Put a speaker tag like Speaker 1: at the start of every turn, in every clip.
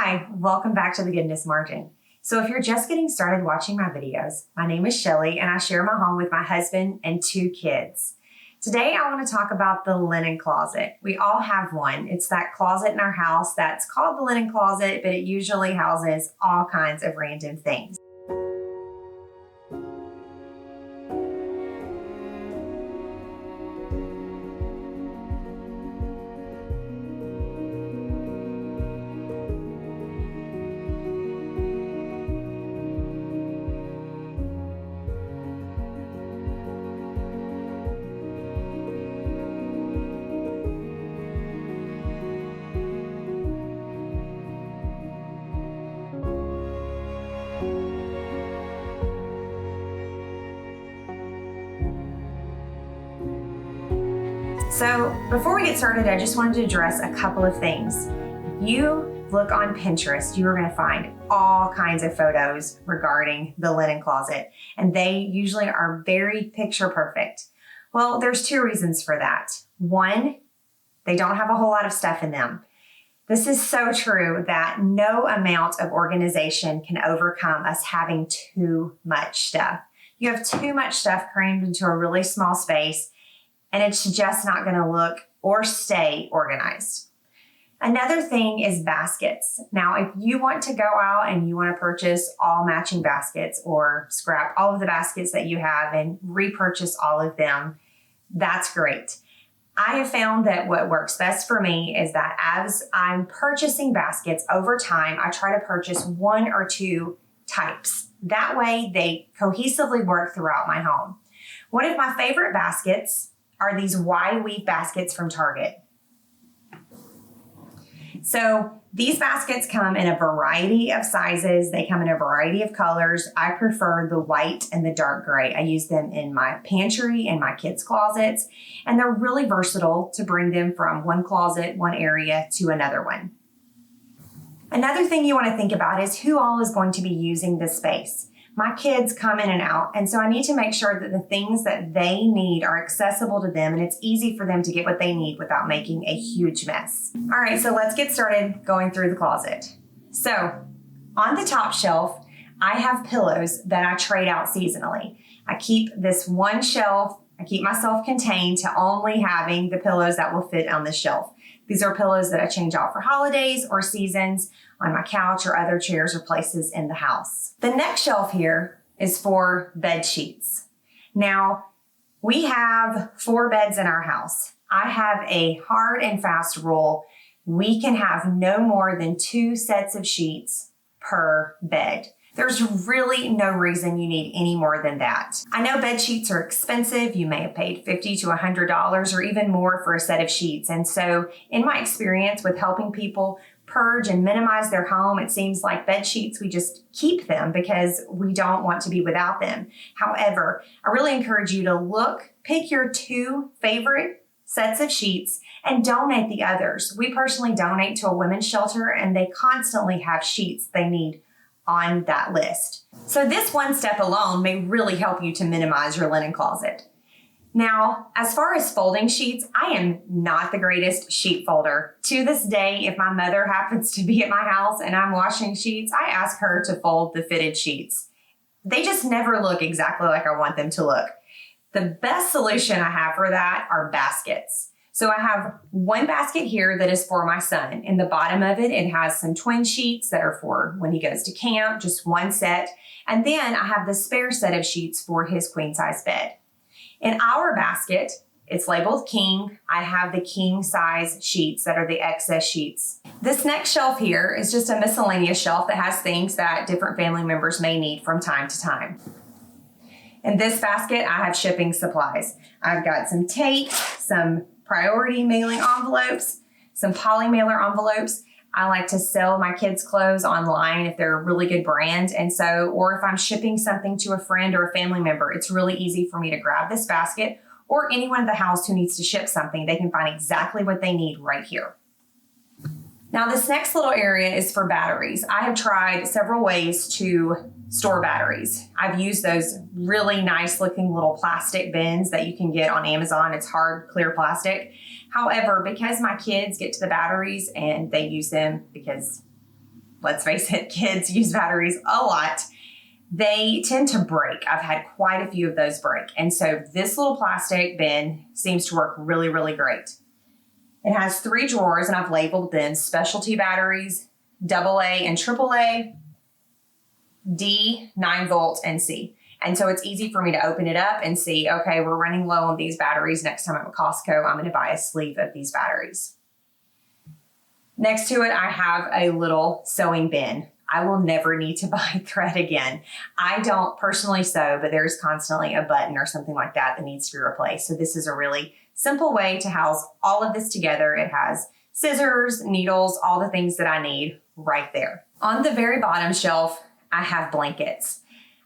Speaker 1: Hi, welcome back to The Goodness Margin. So if you're just getting started watching my videos, my name is Shelly and I share my home with my husband and 2 kids. Today I want to talk about the linen closet. We all have one. It's that closet in our house that's called the linen closet, but it usually houses all kinds of random things. So before we get started, I just wanted to address a couple of things. If you look on Pinterest, you are going to find all kinds of photos regarding the linen closet, and they usually are very picture perfect. Well, there's 2 reasons for that. One, they don't have a whole lot of stuff in them. This is so true that no amount of organization can overcome us having too much stuff. You have too much stuff crammed into a really small space, and it's just not going to look or stay organized. Another thing is baskets. Now, if you want to go out and you want to purchase all matching baskets or scrap all of the baskets that you have and repurchase all of them, that's great. I have found that what works best for me is that as I'm purchasing baskets over time, I try to purchase 1 or 2 types. That way they cohesively work throughout my home. One of my favorite baskets are these wide weave baskets from Target. So these baskets come in a variety of sizes. They come in a variety of colors. I prefer the white and the dark gray. I use them in my pantry and my kids' closets, and they're really versatile to bring them from one closet, one area to another one. Another thing you want to think about is who all is going to be using this space. My kids come in and out, and so I need to make sure that the things that they need are accessible to them and it's easy for them to get what they need without making a huge mess. All right, so let's get started going through the closet. So on the top shelf, I have pillows that I trade out seasonally. I keep this one shelf, I keep myself contained to only having the pillows that will fit on the shelf. These are pillows that I change out for holidays or seasons on my couch or other chairs or places in the house. The next shelf here is for bed sheets. Now, we have 4 beds in our house. I have a hard and fast rule. We can have no more than 2 sets of sheets per bed. There's really no reason you need any more than that. I know bed sheets are expensive. You may have paid $50 to $100 or even more for a set of sheets. And so in my experience with helping people purge and minimize their home, it seems like bed sheets, we just keep them because we don't want to be without them. However, I really encourage you to pick your 2 favorite sets of sheets and donate the others. We personally donate to a women's shelter and they constantly have sheets they need on that list. So this one step alone may really help you to minimize your linen closet. Now, as far as folding sheets, I am not the greatest sheet folder. To this day, if my mother happens to be at my house and I'm washing sheets, I ask her to fold the fitted sheets. They just never look exactly like I want them to look. The best solution I have for that are baskets. So I have one basket here that is for my son. In the bottom of it, it has some twin sheets that are for when he goes to camp, just one set. And then I have the spare set of sheets for his queen size bed. In our basket, it's labeled king. I have the king size sheets that are the excess sheets. This next shelf here is just a miscellaneous shelf that has things that different family members may need from time to time. In this basket, I have shipping supplies. I've got some tape, some priority mailing envelopes, some poly mailer envelopes. I like to sell my kids' clothes online if they're a really good brand. And so, or if I'm shipping something to a friend or a family member, it's really easy for me to grab this basket, or anyone in the house who needs to ship something, they can find exactly what they need right here. Now, this next little area is for batteries. I have tried several ways to store batteries. I've used those really nice looking little plastic bins that you can get on Amazon. It's hard, clear plastic. However, because my kids get to the batteries and they use them because let's face it, kids use batteries a lot, they tend to break. I've had quite a few of those break. And so this little plastic bin seems to work really, really great. It has 3 drawers, and I've labeled them specialty batteries, AA and AAA, D, 9 volt, and C. And so it's easy for me to open it up and see, okay, we're running low on these batteries. Next time I'm at Costco, I'm going to buy a sleeve of these batteries. Next to it, I have a little sewing bin. I will never need to buy thread again. I don't personally sew, but there's constantly a button or something like that that needs to be replaced. So this is a really simple way to house all of this together. It has scissors, needles, all the things that I need right there. On the very bottom shelf, I have blankets.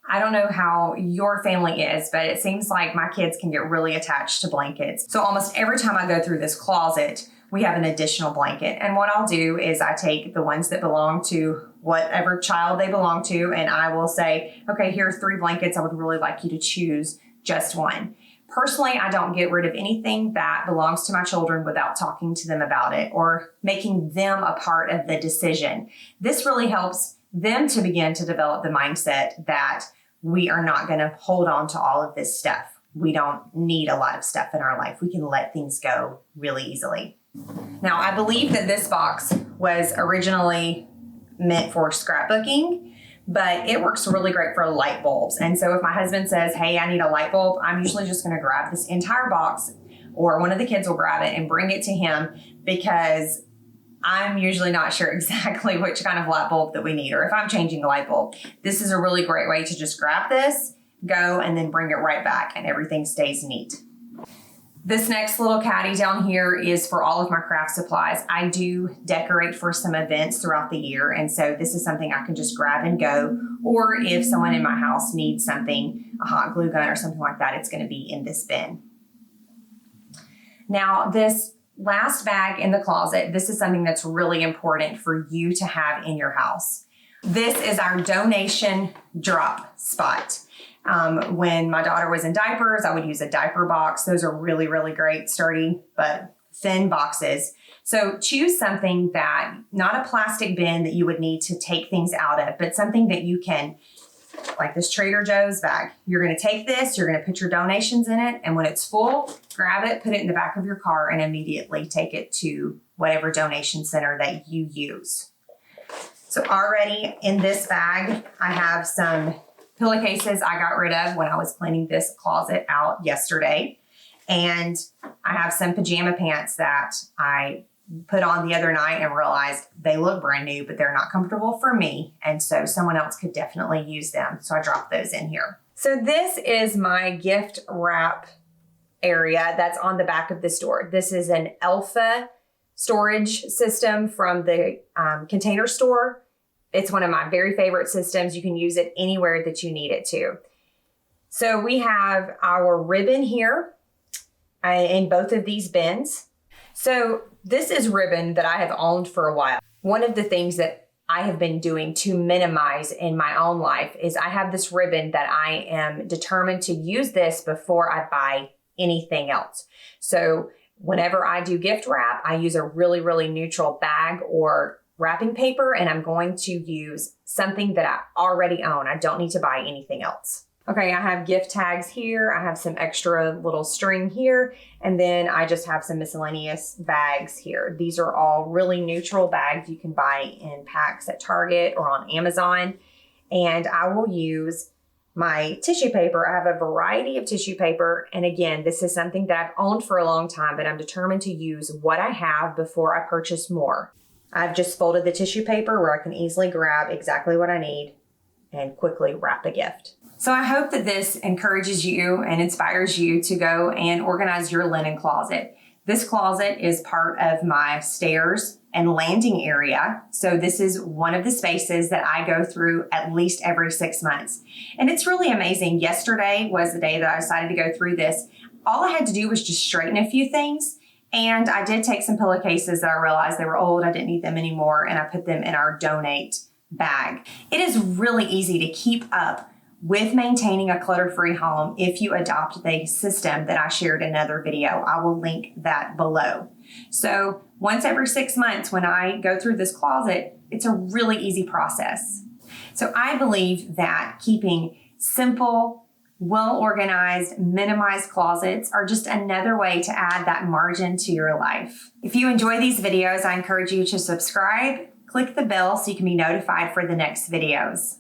Speaker 1: I don't know how your family is, but it seems like my kids can get really attached to blankets. So almost every time I go through this closet, we have an additional blanket. And what I'll do is I take the ones that belong to whatever child they belong to, and I will say, okay, here are 3 blankets. I would really like you to choose just one. Personally, I don't get rid of anything that belongs to my children without talking to them about it or making them a part of the decision. This really helps them to begin to develop the mindset that we are not going to hold on to all of this stuff. We don't need a lot of stuff in our life. We can let things go really easily. Now, I believe that this box was originally meant for scrapbooking, but it works really great for light bulbs. And so if my husband says, hey, I need a light bulb, I'm usually just going to grab this entire box, or one of the kids will grab it and bring it to him, because I'm usually not sure exactly which kind of light bulb that we need, or if I'm changing a light bulb. This is a really great way to just grab this, go, and then bring it right back, and everything stays neat. This next little caddy down here is for all of my craft supplies. I do decorate for some events throughout the year, and so this is something I can just grab and go, or if someone in my house needs something, a hot glue gun or something like that, it's going to be in this bin. Now, this last bag in the closet, this is something that's really important for you to have in your house. This is our donation drop spot. When my daughter was in diapers, I would use a diaper box. Those are really, really great, sturdy, but thin boxes. So choose something that, not a plastic bin that you would need to take things out of, but something that you can, like this Trader Joe's bag. You're going to take this, you're going to put your donations in it, and when it's full, grab it, put it in the back of your car, and immediately take it to whatever donation center that you use. So already in this bag, I have some pillowcases I got rid of when I was cleaning this closet out yesterday. And I have some pajama pants that I put on the other night and realized they look brand new, but they're not comfortable for me. And so someone else could definitely use them. So I dropped those in here. So this is my gift wrap area that's on the back of this door. This is an Alpha storage system from the Container Store. It's one of my very favorite systems. You can use it anywhere that you need it to. So we have our ribbon here in both of these bins. So this is ribbon that I have owned for a while. One of the things that I have been doing to minimize in my own life is I have this ribbon that I am determined to use this before I buy anything else. So whenever I do gift wrap, I use a really, really neutral bag or wrapping paper, and I'm going to use something that I already own. I don't need to buy anything else. Okay, I have gift tags here. I have some extra little string here, and then I just have some miscellaneous bags here. These are all really neutral bags you can buy in packs at Target or on Amazon. And I will use my tissue paper. I have a variety of tissue paper. And again, this is something that I've owned for a long time, but I'm determined to use what I have before I purchase more. I've just folded the tissue paper where I can easily grab exactly what I need and quickly wrap a gift. So I hope that this encourages you and inspires you to go and organize your linen closet. This closet is part of my stairs and landing area. So this is one of the spaces that I go through at least every 6 months. And it's really amazing. Yesterday was the day that I decided to go through this. All I had to do was just straighten a few things. And I did take some pillowcases that I realized they were old. I didn't need them anymore. And I put them in our donate bag. It is really easy to keep up with maintaining a clutter-free home if you adopt the system that I shared in another video. I will link that below. So once every 6 months when I go through this closet, It's a really easy process. So I believe that keeping simple, well-organized, minimized closets are just another way to add that margin to your life. If you enjoy these videos, I encourage you to subscribe, click the bell so you can be notified for the next videos.